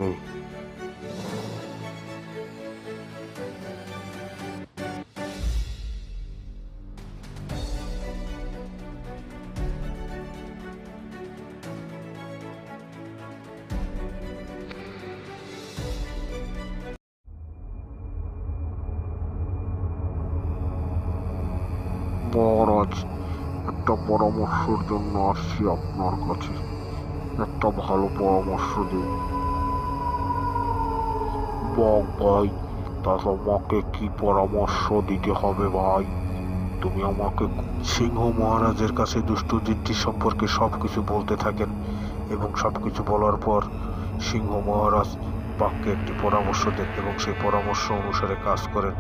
নেই। মহারাজ, একটা পরামর্শের জন্য আসছি আপনার কাছে। একটা ভালো পরামর্শ দিন। বক ভাই, তা তোমাকে কি পরামর্শ দিতে হবে ভাই? তুমি আমাকে সিংহ মহারাজের কাছে দুষ্টু জিনটি সম্পর্কে সবকিছু বলতে থাকেন এবং সবকিছু বলার পর সিংহ মহারাজ বাঘকে একটি পরামর্শ দেন এবং সেই পরামর্শ অনুসারে কাজ করেন